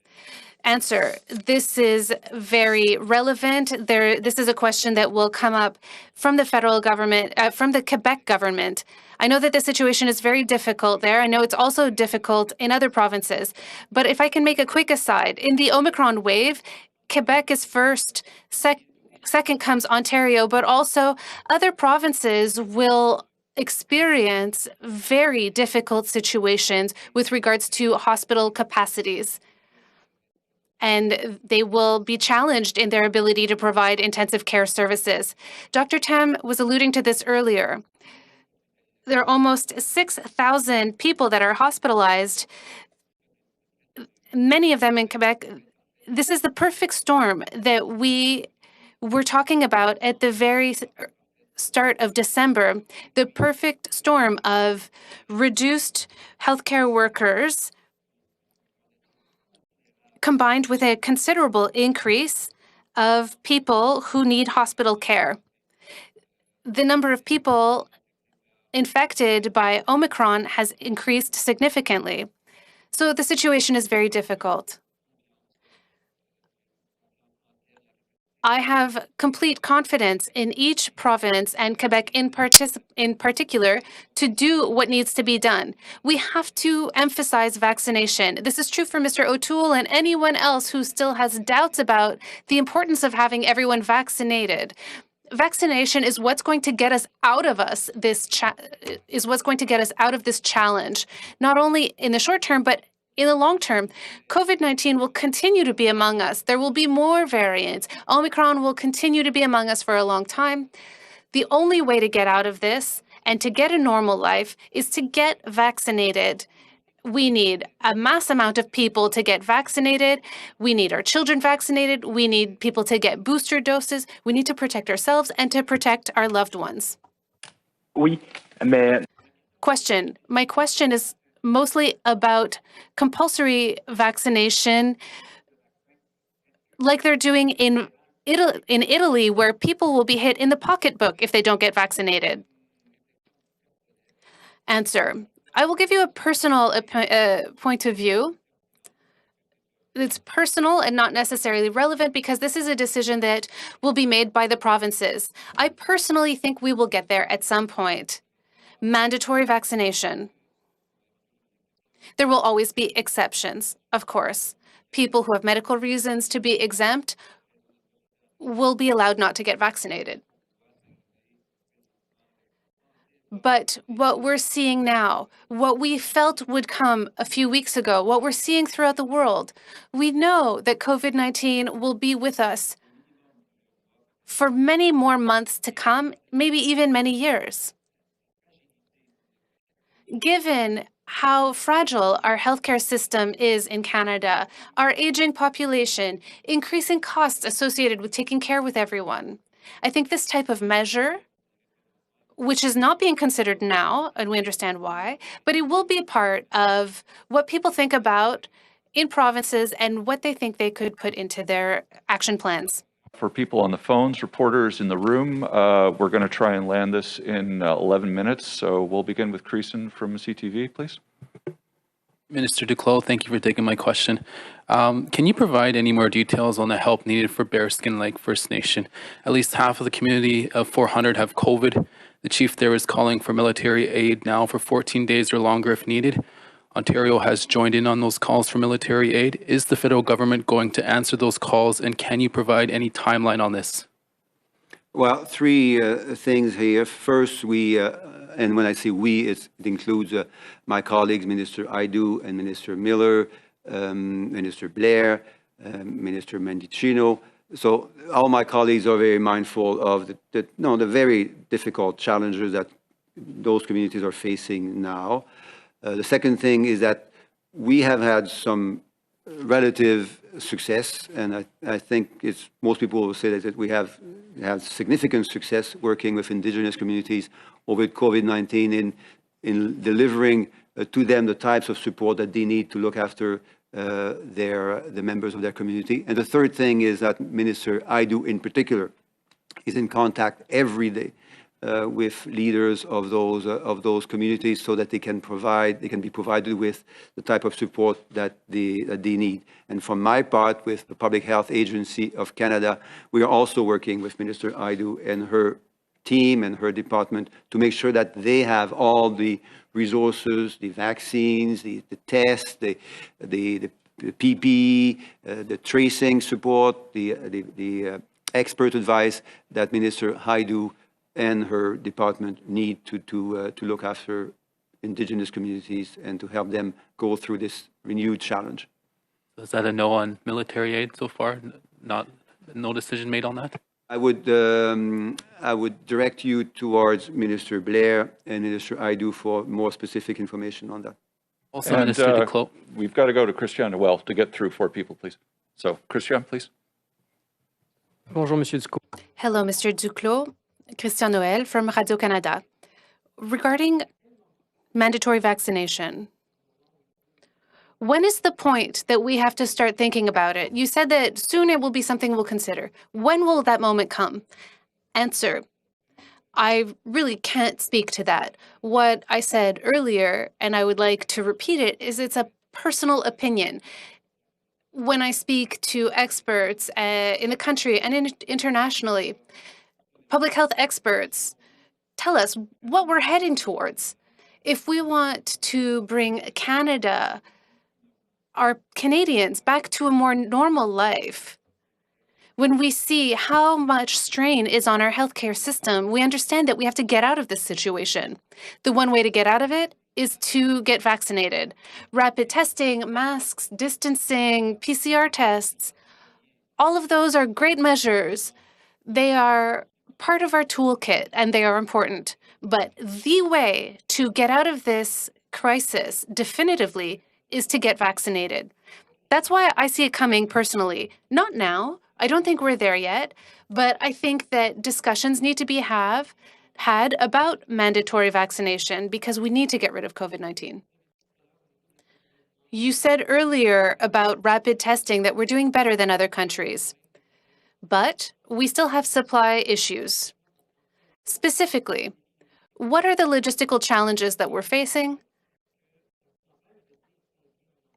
Answer: this is very relevant. This is a question that will come up from the federal government, from the Quebec government. I know that the situation is very difficult there. I know it's also difficult in other provinces. But if I can make a quick aside, in the Omicron wave, Quebec is first, second comes Ontario, but also other provinces will experience very difficult situations with regards to hospital capacities. And they will be challenged in their ability to provide intensive care services. Dr. Tam was alluding to this earlier. There are almost 6,000 people that are hospitalized, many of them in Quebec. This is the perfect storm that we were talking about at the very start of December, the perfect storm of reduced healthcare workers combined with a considerable increase of people who need hospital care. The number of people infected by Omicron has increased significantly. So the situation is very difficult. I have complete confidence in each province and Quebec in particular to do what needs to be done. We have to emphasize vaccination. This is true for Mr. O'Toole and anyone else who still has doubts about the importance of having everyone vaccinated. Vaccination is what's going to get us out of this challenge, not only in the short term, but in the long term. COVID-19 will continue to be among us. There will be more variants. Omicron will continue to be among us for a long time. The only way to get out of this and to get a normal life is to get vaccinated. We need a mass amount of people to get vaccinated. We need our children vaccinated. We need people to get booster doses. We need to protect ourselves and to protect our loved ones. Oui, mais... Question. My question is mostly about compulsory vaccination like they're doing in Italy, where people will be hit in the pocketbook if they don't get vaccinated. Answer. I will give you a personal point of view. It's personal and not necessarily relevant because this is a decision that will be made by the provinces. I personally think we will get there at some point. Mandatory vaccination. There will always be exceptions, of course, people who have medical reasons to be exempt will be allowed not to get vaccinated. But what we're seeing now, what we felt would come a few weeks ago, what we're seeing throughout the world, we know that COVID-19 will be with us for many more months to come, maybe even many years. Given how fragile our healthcare system is in Canada, our aging population, increasing costs associated with taking care with everyone, I think this type of measure, which is not being considered now, and we understand why, but it will be a part of what people think about in provinces and what they think they could put into their action plans. For people on the phones, reporters in the room, we're going to try and land this in 11 minutes. So we'll begin with Creason from CTV, please. Minister Duclos, thank you for taking my question. Can you provide any more details on the help needed for Bearskin Lake First Nation? At least half of the community of 400 have COVID. The chief there is calling for military aid now for 14 days or longer if needed. Ontario has joined in on those calls for military aid. Is the federal government going to answer those calls, and can you provide any timeline on this? Well, three things here. First, and when I say we, it includes my colleagues, Minister Aidu and Minister Miller, Minister Blair, Minister Mendicino. So all my colleagues are very mindful of the very difficult challenges that those communities are facing now. The second thing is that we have had some relative success, and I think most people will say that we have had significant success working with Indigenous communities over COVID-19 in delivering to them the types of support that they need to look after the members of their community. And the third thing is that Minister Aidu in particular is in contact every day with leaders of those communities so that they can be provided with the type of support that they need. And from my part, with the Public Health Agency of Canada, we are also working with Minister Aidu and her team and her department to make sure that they have all the resources, the vaccines, the tests, the PPE, the tracing support, the expert advice that Minister Aidu and her department need to look after Indigenous communities and to help them go through this renewed challenge. Is that a no on military aid so far? No decision made on that? I would direct you towards Minister Blair and Minister Aidu for more specific information on that. Also, Minister Duclos. We've got to go to Christian Noel to get through 4 people, please. So, Christian, please. Bonjour, Monsieur Duclos. Hello, Mr. Duclos. Christian Noel from Radio-Canada. Regarding mandatory vaccination, when is the point that we have to start thinking about it? You said that soon it will be something we'll consider. When will that moment come? Answer: I really can't speak to that. What I said earlier, and I would like to repeat it, is it's a personal opinion. When I speak to experts in the country and internationally, public health experts tell us what we're heading towards. If we want to bring Canada, our Canadians, back to a more normal life, when we see how much strain is on our healthcare system, we understand that we have to get out of this situation. The one way to get out of it is to get vaccinated. Rapid testing, masks, distancing, PCR tests, all of those are great measures. They are part of our toolkit, and they are important. But the way to get out of this crisis definitively is to get vaccinated. That's why I see it coming personally. Not now. I don't think we're there yet. But I think that discussions need to be had about mandatory vaccination because we need to get rid of COVID-19. You said earlier about rapid testing that we're doing better than other countries. But we still have supply issues. Specifically, what are the logistical challenges that we're facing?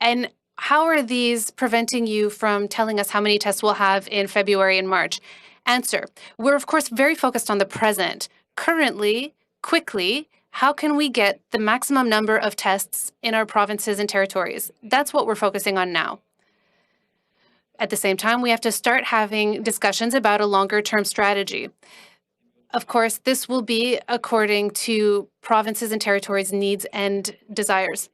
And how are these preventing you from telling us how many tests we'll have in February and March? Answer: we're of course very focused on the present. Currently, quickly, how can we get the maximum number of tests in our provinces and territories? That's what we're focusing on now. At the same time, we have to start having discussions about a longer-term strategy. Of course, this will be according to provinces and territories' needs and desires.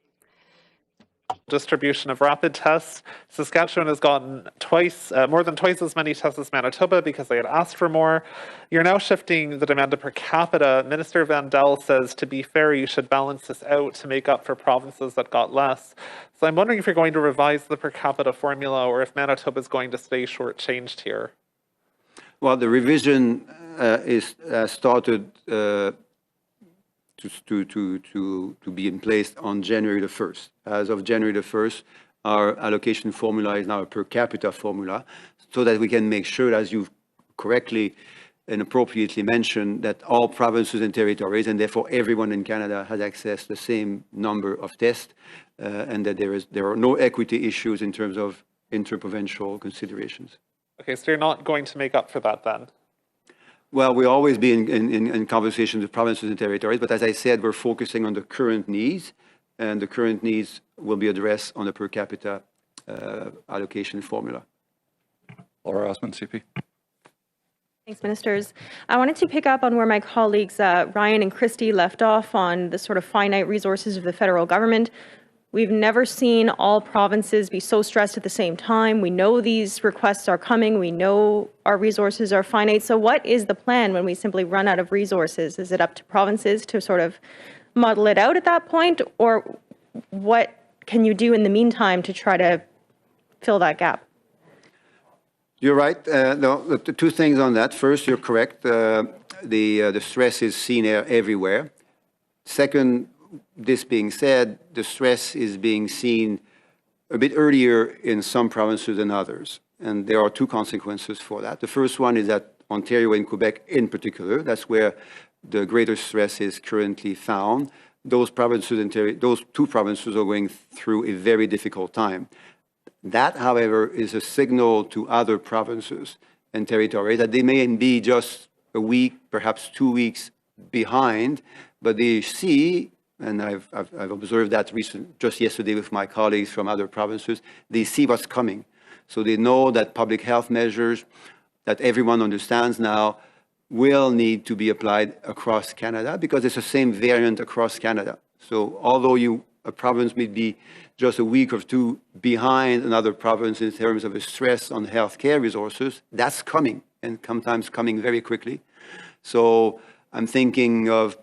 Distribution of rapid tests. Saskatchewan has gotten more than twice as many tests as Manitoba because they had asked for more. You're now shifting the demand to per capita. Minister Van Dell says, to be fair, you should balance this out to make up for provinces that got less. So I'm wondering if you're going to revise the per capita formula or if Manitoba is going to stay shortchanged here. Well, the revision is started to be in place on January the 1st. As of January the 1st, our allocation formula is now a per capita formula, so that we can make sure, as you've correctly and appropriately mentioned, that all provinces and territories, and therefore everyone in Canada, has access to the same number of tests, and that there are no equity issues in terms of interprovincial considerations. Okay, so you're not going to make up for that then? Well, we'll always be in conversations with provinces and territories, but as I said, we're focusing on the current needs, and the current needs will be addressed on a per capita allocation formula. Laura Osmond, CP. Thanks, Ministers. I wanted to pick up on where my colleagues Ryan and Christy left off on the sort of finite resources of the federal government. We've never seen all provinces be so stressed at the same time. We know these requests are coming. We know our resources are finite. So what is the plan when we simply run out of resources? Is it up to provinces to sort of model it out at that point? Or what can you do in the meantime to try to fill that gap? You're right. No, the two things on that. First, you're correct. The stress is seen everywhere. Second, this being said, the stress is being seen a bit earlier in some provinces than others. And there are two consequences for that. The first one is that Ontario and Quebec in particular, that's where the greater stress is currently found. Those two provinces are going through a very difficult time. That, however, is a signal to other provinces and territories that they may be just a week, perhaps 2 weeks behind, but they see, and I've observed that just yesterday with my colleagues from other provinces, they see what's coming. So they know that public health measures that everyone understands now will need to be applied across Canada because it's the same variant across Canada. So although a province may be just a week or two behind another province in terms of a stress on healthcare resources, that's coming, and sometimes coming very quickly. So I'm thinking of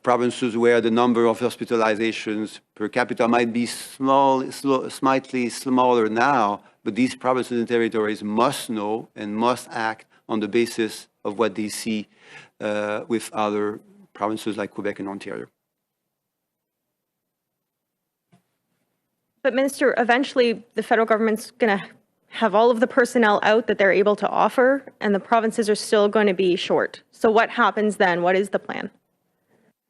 provinces where the number of hospitalizations per capita might be slightly smaller now, but these provinces and territories must know and must act on the basis of what they see with other provinces like Quebec and Ontario. But Minister, eventually the federal government's going to have all of the personnel out that they're able to offer, and the provinces are still going to be short. So what happens then? What is the plan?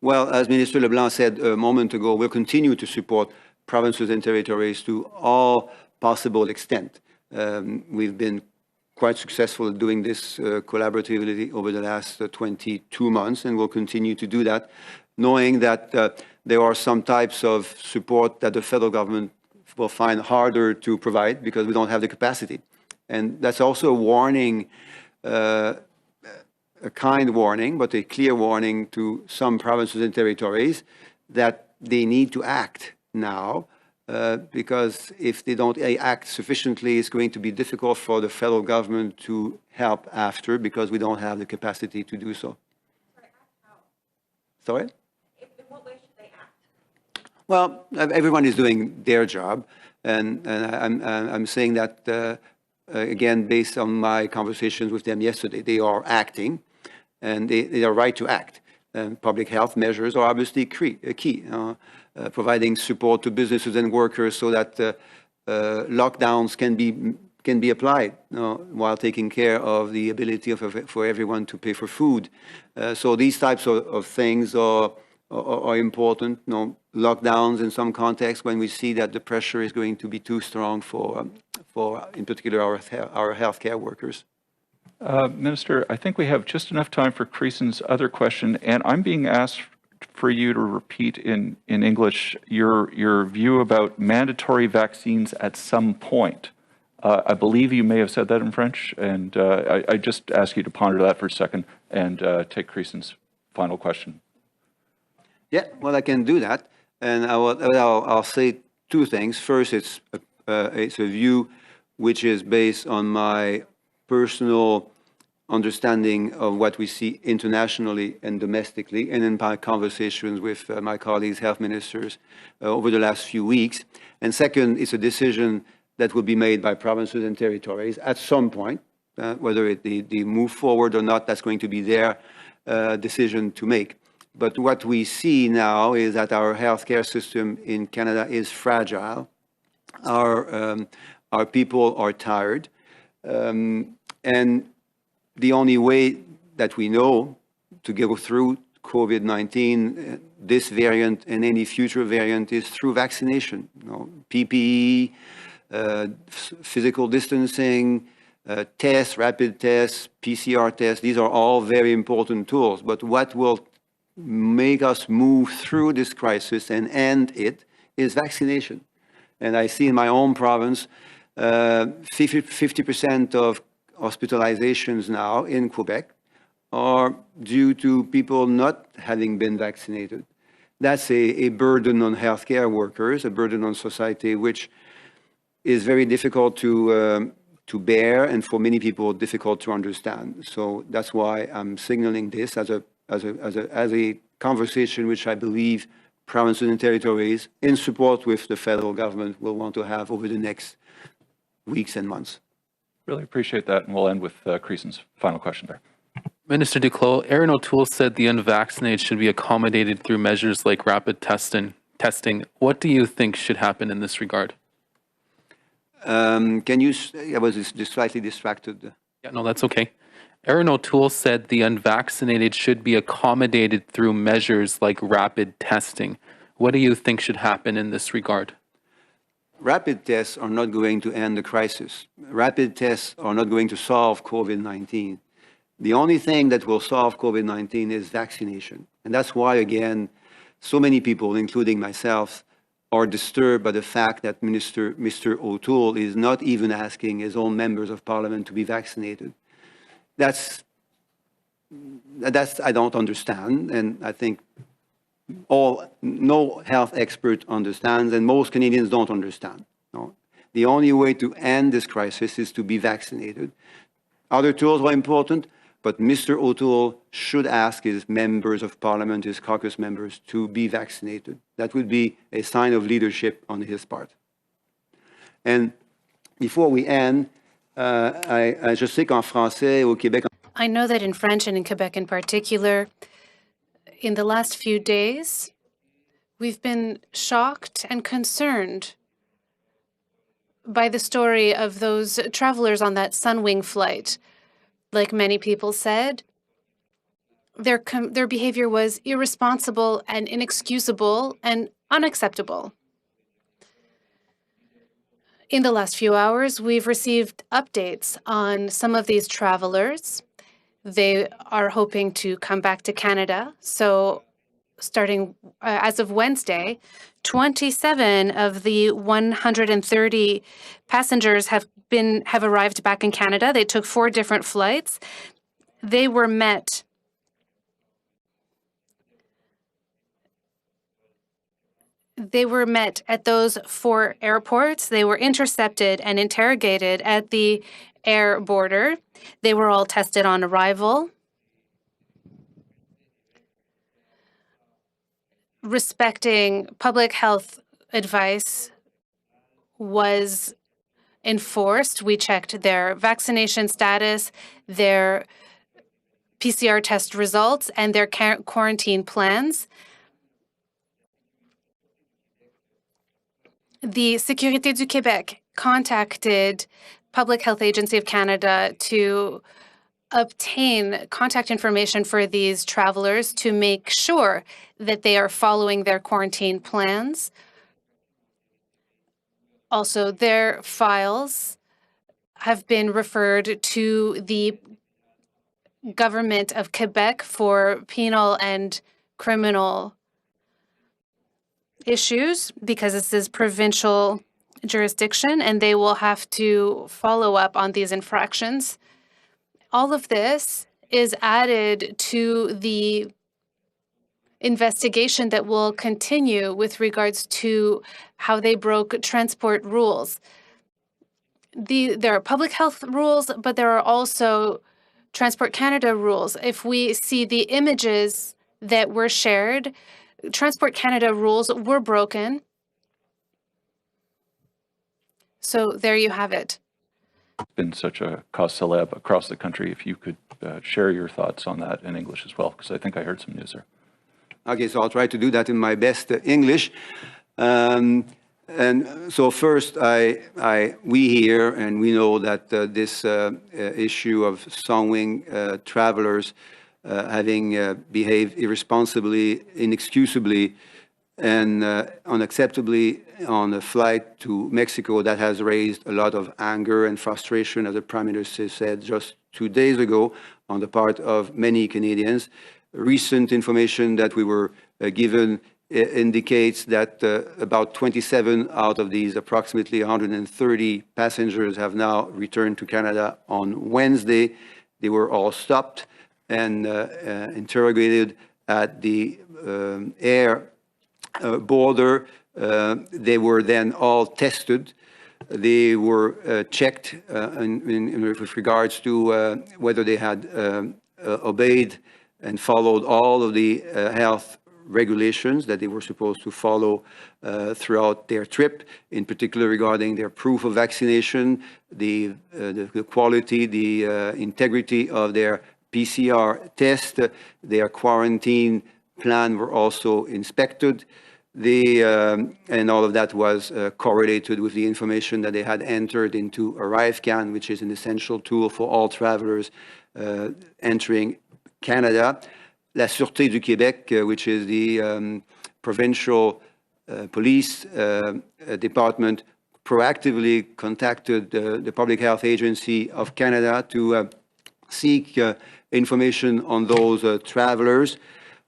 Well, as Minister LeBlanc said a moment ago, we'll continue to support provinces and territories to all possible extent. We've been quite successful at doing this collaboratively over the last 22 months, and we'll continue to do that, knowing that there are some types of support that the federal government will find harder to provide because we don't have the capacity. And that's also a warning, a kind warning, but a clear warning to some provinces and territories that they need to act now, because if they don't act sufficiently, it's going to be difficult for the federal government to help after because we don't have the capacity to do so. Sorry? In what way should they act? Well, everyone is doing their job, and I'm saying that, again, based on my conversations with them yesterday, they are acting. And they are right to act. And public health measures are obviously key, providing support to businesses and workers so that lockdowns can be applied while taking care of the ability for everyone to pay for food. So these types of things are important. Lockdowns in some contexts when we see that the pressure is going to be too strong for in particular our healthcare workers. Minister, I think we have just enough time for Creason's other question, and I'm being asked for you to repeat in English your view about mandatory vaccines at some point. I believe you may have said that in French, and I just ask you to ponder that for a second and take Creason's final question. Yeah, well, I can do that. And I'll say two things. First, it's a view which is based on my personal understanding of what we see internationally and domestically, and in my conversations with my colleagues, health ministers, over the last few weeks. And second, it's a decision that will be made by provinces and territories at some point. Whether they move forward or not, that's going to be their decision to make. But what we see now is that our healthcare system in Canada is fragile. Our people are tired. And the only way that we know to go through COVID-19, this variant and any future variant, is through vaccination. PPE, physical distancing, tests, rapid tests, PCR tests, these are all very important tools. But what will make us move through this crisis and end it is vaccination. And I see in my own province, 50% of hospitalizations now in Quebec are due to people not having been vaccinated. That's a burden on healthcare workers, a burden on society, which is very difficult to bear, and for many people difficult to understand. So that's why I'm signaling this as a conversation which I believe provinces and territories, in support with the federal government, will want to have over the next weeks and months. Really appreciate that, and we'll end with Creason's final question there. Minister Duclos, Erin O'Toole said the unvaccinated should be accommodated through measures like rapid testing. What do you think should happen in this regard? Can you, I was just slightly distracted. Yeah, no, that's okay. Erin O'Toole said the unvaccinated should be accommodated through measures like rapid testing. What do you think should happen in this regard? Rapid tests are not going to end the crisis. Rapid tests are not going to solve COVID-19. The only thing that will solve COVID-19 is vaccination. And that's why, again, so many people, including myself, are disturbed by the fact that Mr. O'Toole is not even asking his own members of parliament to be vaccinated. That's I don't understand, and I think no health expert understands, and most Canadians don't understand. No. The only way to end this crisis is to be vaccinated. Other tools are important, but Mr. O'Toole should ask his members of parliament, his caucus members, to be vaccinated. That would be a sign of leadership on his part. And before we end, je sais qu'en français, au Québec... I know that in French and in Quebec in particular, in the last few days, we've been shocked and concerned by the story of those travelers on that Sunwing flight. Like many people said, their behavior was irresponsible and inexcusable and unacceptable. In the last few hours, we've received updates on some of these travelers. They are hoping to come back to Canada. So starting as of Wednesday, 27 of the 130 passengers have arrived back in Canada. They took 4 different flights. They were met at those 4 airports. They were intercepted and interrogated at the air border. They were all tested on arrival. Respecting public health advice was enforced. We checked their vaccination status, their PCR test results, and their quarantine plans. The Sécurité du Québec contacted Public Health Agency of Canada to obtain contact information for these travelers to make sure that they are following their quarantine plans. Also, their files have been referred to the Government of Quebec for penal and criminal issues because this is provincial jurisdiction, and they will have to follow up on these infractions. All of this is added to the investigation that will continue with regards to how they broke transport rules. There are public health rules, but there are also Transport Canada rules. If we see the images that were shared, Transport Canada rules were broken. So there you have it. It's been such a cause célèbre across the country. If you could share your thoughts on that in English as well, because I think I heard some news there. Okay, so I'll try to do that in my best English. And so first, we hear and we know that this issue of Songwing travelers having behaved irresponsibly, inexcusably, and unacceptably on a flight to Mexico, that has raised a lot of anger and frustration, as the Prime Minister said just 2 days ago, on the part of many Canadians. Recent information that we were given indicates that about 27 out of these approximately 130 passengers have now returned to Canada on Wednesday. They were all stopped and interrogated at the air border. They were then all tested. They were checked with regards to whether they had obeyed and followed all of the health regulations that they were supposed to follow throughout their trip, in particular regarding their proof of vaccination, the quality, the integrity of their PCR test. Their quarantine plan were also inspected. And all of that was correlated with the information that they had entered into ArriveCan, which is an essential tool for all travelers entering Canada. La Sûreté du Québec, which is the provincial police department, proactively contacted the Public Health Agency of Canada to seek information on those travelers.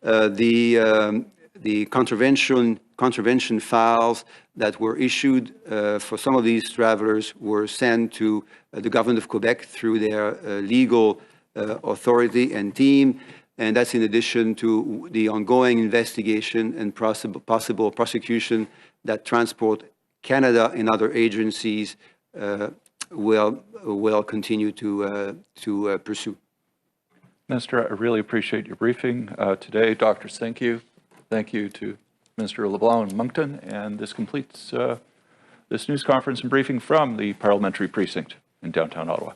The contravention files that were issued for some of these travelers were sent to the government of Quebec through their legal authority and team, and that's in addition to the ongoing investigation and possible prosecution that Transport Canada and other agencies will continue to pursue. Minister, I really appreciate your briefing today. Doctors, thank you. Thank you to Minister LeBlanc and Moncton, and this completes this news conference and briefing from the Parliamentary Precinct in downtown Ottawa.